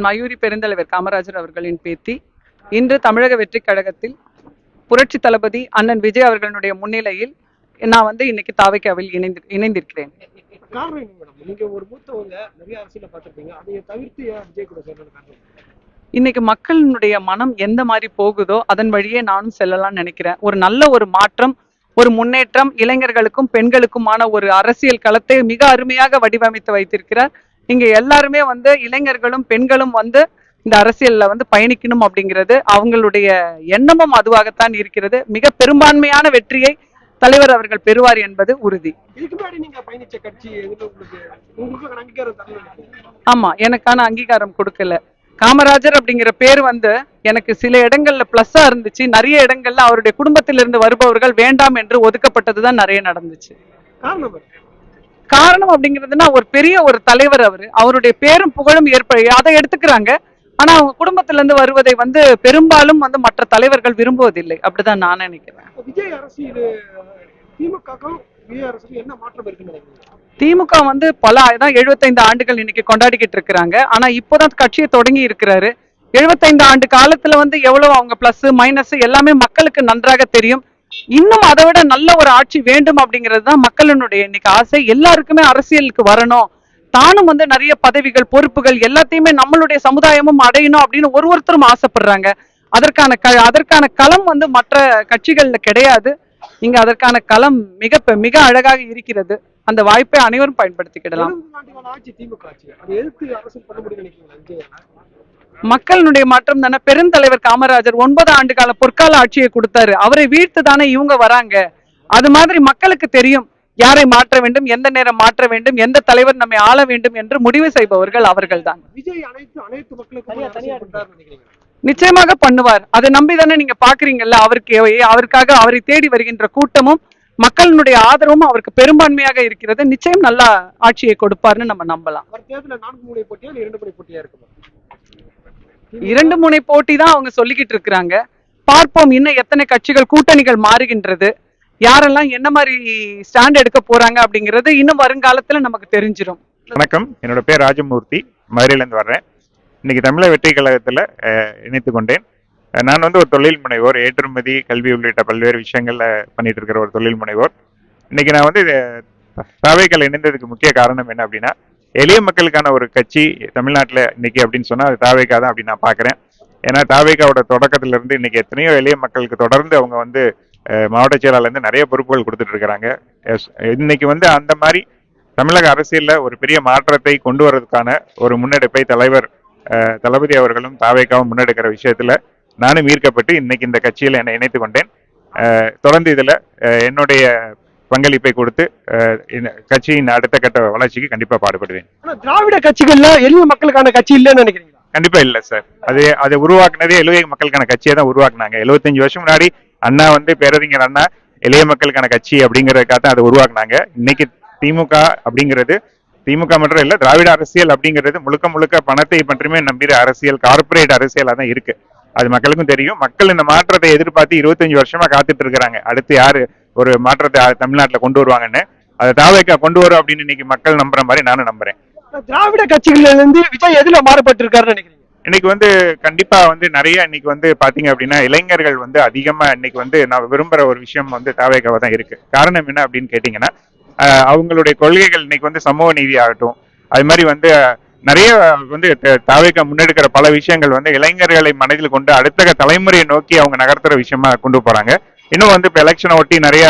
மயூரி பெருந்தலைவர் காமராஜர் அவர்களின் பேத்தி. இன்று தமிழக வெற்றி கழகத்தில் புரட்சி தளபதி அண்ணன் விஜய் அவர்களுடைய முன்னிலையில் நான் இன்னைக்கு தாவைக்காவில் இணைந்திருக்கிறேன். இன்னைக்கு மக்களுடைய மனம் எந்த மாதிரி போகுதோ அதன் வழியே நானும் செல்லலாம்னு நினைக்கிறேன். ஒரு நல்ல ஒரு மாற்றம், ஒரு முன்னேற்றம், இளைஞர்களுக்கும் பெண்களுக்குமான ஒரு அரசியல் களத்தை மிக அருமையாக வடிவமைத்து வைத்திருக்கிறார். இங்க எல்லாருமே இளைஞர்களும் பெண்களும் இந்த அரசியல்ல பயணிக்கணும் அப்படிங்கிறது அவங்களுடைய எண்ணமும் அதுவாகத்தான் இருக்கிறது. மிக பெரும்பான்மையான வெற்றியை தலைவர் அவர்கள் பெறுவார் என்பது உறுதி. ஆமா, எனக்கான அங்கீகாரம் கொடுக்கல. காமராஜர் அப்படிங்கிற பேர் எனக்கு சில இடங்கள்ல பிளஸ்ஸா இருந்துச்சு, நிறைய இடங்கள்ல அவருடைய குடும்பத்திலிருந்து வருபவர்கள் வேண்டாம் என்று ஒதுக்கப்பட்டதுதான் நிறைய நடந்துச்சு. காரணம் அப்படிங்கிறதுனா ஒரு பெரிய ஒரு தலைவர், அவருடைய பேரும் புகழும் அதை எடுத்துக்கிறாங்க. ஆனா அவங்க குடும்பத்துல இருந்து வருவதை பெரும்பாலும் மற்ற தலைவர்கள் விரும்புவதில்லை. அப்படிதான் நான் நினைக்கிறேன். திமுக பல 75 ஆண்டுகள் இன்னைக்கு கொண்டாடிக்கிட்டு இருக்கிறாங்க. ஆனா இப்போதான் கட்சியை தொடங்கி இருக்கிறாரு. 75 ஆண்டு காலத்துல எவ்வளவு அவங்க பிளஸ் மைனஸ் எல்லாமே மக்களுக்கு நன்றாக தெரியும். இன்னும் அதை விட நல்ல ஒரு ஆட்சி வேண்டும் அப்படிங்கிறது தான் மக்களினுடைய இன்னைக்கு ஆசை. எல்லாருக்குமே அரசியலுக்கு வரணும், தானும் நிறைய பதவிகள் பொறுப்புகள் எல்லாத்தையுமே நம்மளுடைய சமுதாயமும் அடையணும் அப்படின்னு ஒருத்தரும் ஆசைப்படுறாங்க. அதற்கான களம் மற்ற கட்சிகள்ல கிடையாது. இங்க அதற்கான களம் மிக அழகாக இருக்கிறது. அந்த வாய்ப்பை அனைவரும் பயன்படுத்திக்கிடலாம். மக்களுடைய மாற்றம் தானே. பெருந்தலைவர் காமராஜர் 9 ஆண்டு கால பொற்கால ஆட்சியை கொடுத்தாரு. அவரை வீழ்த்து தானே இவங்க வராங்க. அது மாதிரி மக்களுக்கு தெரியும் யாரை மாற்ற வேண்டும், எந்த நேரம் மாற்ற வேண்டும், எந்த தலைவர் நம்மை ஆள வேண்டும் என்று முடிவு செய்பவர்கள் அவர்கள் தான். நிச்சயமாக பண்ணுவார். அதை நம்பிதானே நீங்க பாக்குறீங்கல்ல. அவருக்காக அவரை தேடி வருகின்ற கூட்டமும் மக்களுடைய ஆதரவும் அவருக்கு பெரும்பான்மையாக இருக்கிறது. நிச்சயம் நல்ல ஆட்சியை கொடுப்பார்னு நம்ம நம்பலாம். 2 முனை போட்டி தான் அவங்க சொல்லிக்கிட்டு இருக்கிறாங்க. பார்ப்போம் இன்னும் எத்தனை கட்சிகள் கூட்டணிகள் மாறுகின்றது, யாரெல்லாம் என்ன மாதிரி ஸ்டாண்ட் எடுக்க போறாங்க அப்படிங்கிறது இன்னும் வருங்காலத்துல நமக்கு தெரிஞ்சிடும். வணக்கம், என்னோட பேர் ராஜமூர்த்தி, மதுரையிலேருந்து வர்றேன். இன்னைக்கு தமிழக வெற்றி கழகத்துல இணைத்து கொண்டேன். நான் ஒரு தொழில் முனைவோர், ஏற்றுமதி கல்வி உள்ளிட்ட பல்வேறு விஷயங்கள்ல பண்ணிட்டு இருக்கிற ஒரு தொழில் முனைவோர். இன்னைக்கு நான் தாவேக்கால இணைந்ததுக்கு முக்கிய காரணம் என்ன அப்படின்னா, எளிய மக்களுக்கான ஒரு கட்சி தமிழ்நாட்டில் இன்னைக்கு அப்படின்னு சொன்னா அது தாவேக்கா தான் அப்படின்னு நான் பாக்குறேன். ஏன்னா தாவேக்காவோட தொடக்கத்துல இருந்து இன்னைக்கு எத்தனையோ எளிய மக்களுக்கு தொடர்ந்து அவங்க மாவட்ட செயலாளர்லேருந்து நிறைய பொறுப்புகள் கொடுத்துட்டு இருக்கிறாங்க. இன்னைக்கு அந்த மாதிரி தமிழக அரசியல்ல ஒரு பெரிய மாற்றத்தை கொண்டு வர்றதுக்கான ஒரு முன்னெடுப்பை தளபதி அவர்களும் தாவேக்காவும் முன்னெடுக்கிற விஷயத்துல நானும் ஈர்க்கப்பட்டு இன்னைக்கு இந்த கட்சியில என்னை இணைத்து கொண்டேன். தொடர்ந்து இதுல என்னுடைய பங்களிப்பை கொடுத்து கட்சியின் அடுத்த கட்ட வளர்ச்சிக்கு கண்டிப்பா பாடுபடுவேன். திராவிட கட்சிகள்ல எளிய மக்களுக்கான கட்சி இல்லைன்னு நினைக்கிறீங்களா? கண்டிப்பா இல்ல சார். அதை உருவாக்குனதே எளிய மக்களுக்கான கட்சியை தான் உருவாக்குனாங்க. 75 வருஷம் முன்னாடி அண்ணா பேரறிஞர் அண்ணா எளிய மக்களுக்கான கட்சி அப்படிங்கறதுக்காக தான் அதை உருவாக்குனாங்க. இன்னைக்கு திமுக அப்படிங்கிறது திமுக மட்டும் இல்ல, திராவிட அரசியல் அப்படிங்கிறது முழுக்க பணத்தை மட்டுமே நம்பிற அரசியல், கார்பரேட் அரசியலா தான் இருக்கு. அது மக்களுக்கும் தெரியும். மக்கள் இந்த மாற்றத்தை எதிர்பார்த்து 25 வருஷமா காத்துட்டு இருக்கிறாங்க. அடுத்து யாரு ஒரு மாற்றத்தை தமிழ்நாட்டுல கொண்டு வருவாங்கன்னு. அதை தாவேக்கா கொண்டு வரும் அப்படின்னு இன்னைக்கு மக்கள் நம்புற மாதிரி நானும் நம்புறேன். திராவிட கட்சிகள்ல இருந்து விஜய் எதுல மாறுபட்டு இருக்காருன்னு நினைக்கிறீங்க? இன்னைக்கு கண்டிப்பா நிறைய இன்னைக்கு பாத்தீங்க அப்படின்னா இளைஞர்கள் அதிகமா இன்னைக்கு நான் விரும்புற ஒரு விஷயம் தாவேக்காவா தான் இருக்கு. காரணம் என்ன அப்படின்னு கேட்டீங்கன்னா, அவங்களுடைய கொள்கைகள் இன்னைக்கு சமூக நீதி ஆகட்டும், அது மாதிரி நிறைய தாவேக்கா முன்னெடுக்கிற பல விஷயங்கள் இளைஞர்களை மனதில் கொண்டு அடுத்த தலைமுறையை நோக்கி அவங்க நகர்த்துற விஷயமா கொண்டு போறாங்க. இன்னும் இப்ப எலெக்ஷனை ஒட்டி நிறைய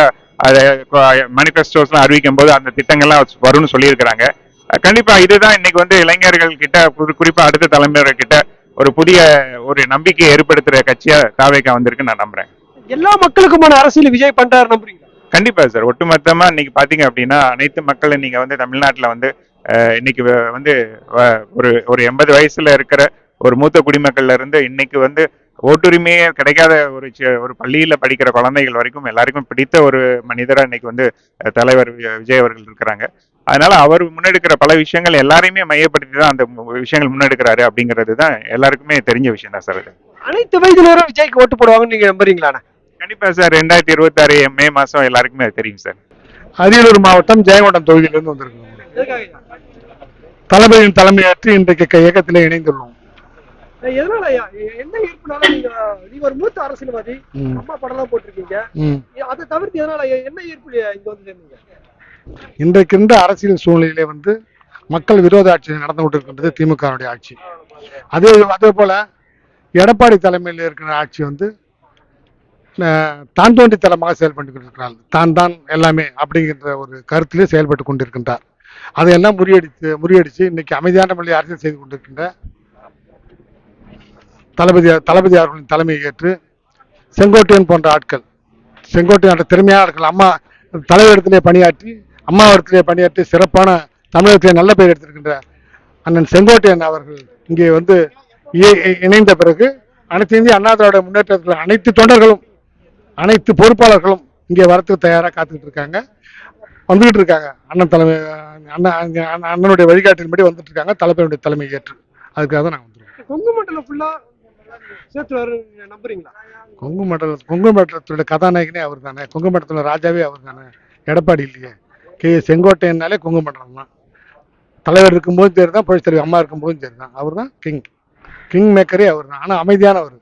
மேனிபெஸ்டோஸ்லாம் அறிவிக்கும் போது அந்த திட்டங்கள்லாம் வரும்னு சொல்லியிருக்கிறாங்க. கண்டிப்பா இதுதான் இன்னைக்கு இளைஞர்கள் கிட்ட குறிப்பா அடுத்த தலைமுறை கிட்ட ஒரு புதிய ஒரு நம்பிக்கையை ஏற்படுத்துற கட்சியா தாவேக்கா வந்திருக்கு நான் நம்புறேன். எல்லா மக்களுக்குமான அரசியல் விஜய் பண்றாரு நம்புறீங்க? கண்டிப்பா சார். ஒட்டுமொத்தமா இன்னைக்கு பாத்தீங்க அப்படின்னா அனைத்து மக்களும் நீங்க தமிழ்நாட்டுல இன்னைக்கு ஒரு 80 வயசுல இருக்கிற ஒரு மூத்த குடிமக்கள்ல இருந்து இன்னைக்கு ஓட்டுரிமையே கிடைக்காத ஒரு பள்ளியில படிக்கிற குழந்தைகள் வரைக்கும் எல்லாருக்கும் பிடித்த ஒரு மனிதரா இன்னைக்கு தலைவர் விஜய் அவர்கள் இருக்கிறாங்க. அதனால அவர் முன்னெடுக்கிற பல விஷயங்கள் எல்லாரையுமே மையப்படுத்தி தான் அந்த விஷயங்கள் முன்னெடுக்கிறாரு அப்படிங்கிறது தான் எல்லாருக்குமே தெரிஞ்ச விஷயம் தான் சார். அனைத்து வயதினரும் விஜய்க்கு ஓட்டு போடுவாங்கன்னு நீங்க நம்புறீங்களா? கண்டிப்பா சார். 2026 மே மாசம் எல்லாருக்குமே அது தெரியும் சார். அரியலூர் மாவட்டம் ஜெயங்கொண்டம் தொகுதியிலிருந்து வந்திருக்கோம். தளபதியின் தலைமையேற்று இன்றைக்கு இயக்கத்திலே இணைந்துள்ளோம். எதனால என்ன ஈர்ப்புனால நீங்க நீங்க ஒரு மூத்த அரசியல்வாதி, அம்மா படம் எல்லாம் போட்டிருக்கீங்க, அதை தவிர்த்து எதனால என்ன ஈர்ப்பு இங்க வந்து சேர்ந்தீங்க? இன்றைக்கு இந்த அரசியல் சூழ்நிலையிலே வந்து மக்கள் விரோத ஆட்சி நடந்து கொண்டிருக்கின்றது திமுகவுடைய ஆட்சி. அதே போல எடப்பாடி தலைமையில் இருக்கிற ஆட்சி வந்து தான் தோன்றித்தனமாக செயல்பட்டு கொண்டிருக்கிறார். தான் எல்லாமே அப்படிங்கிற ஒரு கருத்திலே செயல்பட்டு கொண்டிருக்கின்றார். அதையெல்லாம் முறியடிச்சு இன்னைக்கு அமைதியான மொழி அரசியல் செய்து கொண்டிருக்கின்ற தளபதி அவர்களின் தலைமையை ஏற்று செங்கோட்டையன் போன்ற ஆட்கள், செங்கோட்டையன் திறமையான ஆட்கள், அம்மா தலைவரிடத்திலே பணியாற்றி அம்மாவிடத்திலே பணியாற்றி சிறப்பான தமிழகத்திலே நல்ல பெயர் எடுத்திருக்கின்ற அண்ணன் செங்கோட்டையன் அவர்கள் இங்கே வந்து இணைந்த பிறகு அனைத்து இந்திய அண்ணா திராவிட முன்னேற்றத்தில் அனைத்து தொண்டர்களும் அனைத்து பொறுப்பாளர்களும் இங்கே வரத்துக்கு தயாராக காத்துக்கிட்டு இருக்காங்க, வந்துகிட்டு இருக்காங்க. அண்ணனுடைய வழிகாட்டின்படி வந்துட்டு இருக்காங்க, தலைவருடைய தலைமை ஏற்று. அதுக்காக தான் நாங்கள் வந்துருக்கோம். கொங்கு மண்டலம் ஃபுல்லா சேர்த்து நம்புறீங்களா? கொங்கு மண்டலத்துடைய கதாநாயகனே அவர் தானே, கொங்கு மண்டலத்துல ராஜாவே அவர் தானே, எடப்பாடி இல்லையே. செங்கோட்டையனாலே கொங்கு மண்டலம் தான். தலைவர் இருக்கும்போதும் சரி தான், புரட்சி தலைவர் அம்மா இருக்கும்போதும் சரி தான், அவர் தான் கிங் மேக்கரே அவர் தான். ஆனால் அமைதியானவர்.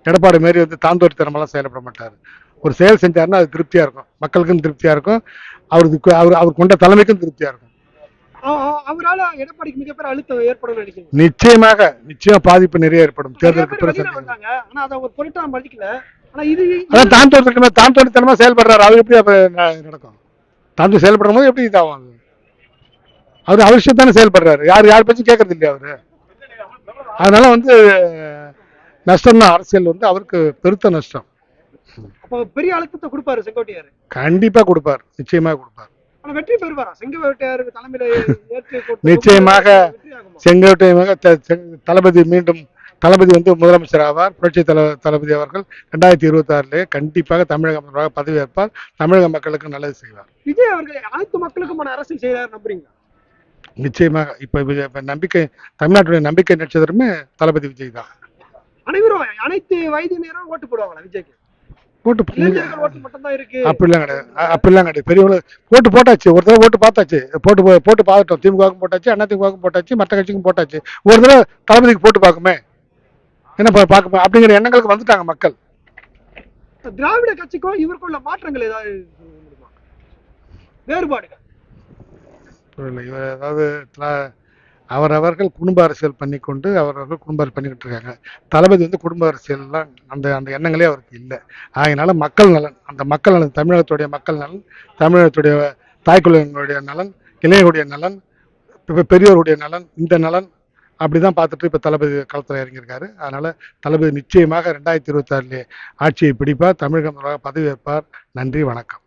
எடப்பாடி மாரி வந்து தாந்தோட்டி தரமெல்லாம் செயல்பட மாட்டார். ஒரு செயல் செஞ்சாருன்னா அது திருப்தியா இருக்கும், மக்களுக்கும் திருப்தியா இருக்கும், அவர் கொண்ட தலைமைக்கும் திருப்தியா இருக்கும். அவரால் எடப்பாடிக்கு மிகப்பெரிய அழுத்தம் ஏற்படும் நினைக்கிறேன். நிச்சயமா பாதிப்பு நிறைய ஏற்படும். தேர்தலுக்கு பிறகு தாந்தோட்டித்தனமா செயல்படுறாரு. அவர் எப்படி நடக்கும்? தாந்து செயல்படும் போது எப்படி இதாகும்? அவர் அவசியத்தானே செயல்படுறாரு. யார் பற்றி கேட்கறது இல்லையா அவரு? அதனால வந்து நஷ்டம் தான். அரசியல் வந்து அவருக்கு பெருத்த நஷ்டம். பெரிய அழுத்தத்தை கொடுப்பாரு செங்கோட்டையார். கண்டிப்பா கொடுப்பார், நிச்சயமா கொடுப்பார். வெற்றி பெறுவாரா செங்கோட்டையார் தலைமையில? நிச்சயமாக செங்கோட்டையாக தளபதி வந்து முதலமைச்சர் ஆவார். புரட்சி தளபதி அவர்கள் 2026 கண்டிப்பாக தமிழக பதவியேற்பார். தமிழக மக்களுக்கு நல்லது செய்வார். விஜய் அவர்கள் அனைத்து மக்களுக்குமான அரசியல் செய்யறாரு நம்புறீங்களா? நிச்சயமாக. இப்ப நம்பிக்கை, தமிழ்நாட்டுடைய நம்பிக்கை நட்சத்திரமே தளபதி விஜய் தான். அனைவரும் அனைத்து வயதினரும் ஓட்டு போடுவாங்களா விஜய்க்கு? அப்படிலாம் கிடையாது. பெரியவங்க ஓட்டு போட்டாச்சு, ஒரு தடவை ஓட்டு பார்த்தாச்சு, போட்டு பார்த்துட்டோம். திமுகவுக்கும் போட்டாச்சு, அண்ணா திமுகவுக்கும் போட்டாச்சு, மற்ற கட்சிக்கும் போட்டாச்சு. ஒரு தடவை தளபதிக்கு போட்டு பார்க்குமே, என்ன பார்க்க அப்படிங்கிற எண்ணங்களுக்கு வந்துட்டாங்க மக்கள். திராவிட கட்சிக்கும் இவருக்கும் உள்ள மாற்றங்கள் ஏதாவது வேறுபாடுகள்? அதாவது அவரவர்கள் குடும்ப அரசியல் பண்ணிக்கொண்டு பண்ணிக்கிட்டு இருக்காங்க. தளபதி வந்து குடும்ப அரசியல்லாம் அந்த எண்ணங்களே அவருக்கு இல்லை. அதனால மக்கள் நலன், அந்த மக்கள் நலன், தமிழகத்துடைய மக்கள் நலன், தமிழகத்துடைய தாய்க்குழுவினுடைய நலன், இளைஞருடைய நலன், பெரியோருடைய நலன், இந்த நலன் அப்படிதான் பார்த்துட்டு இப்ப தளபதி களத்தில் இறங்கியிருக்காரு. அதனால தளபதி நிச்சயமாக 2026 ஆட்சியை பிடிப்பார், தமிழகம் பதவியேற்பார். நன்றி, வணக்கம்.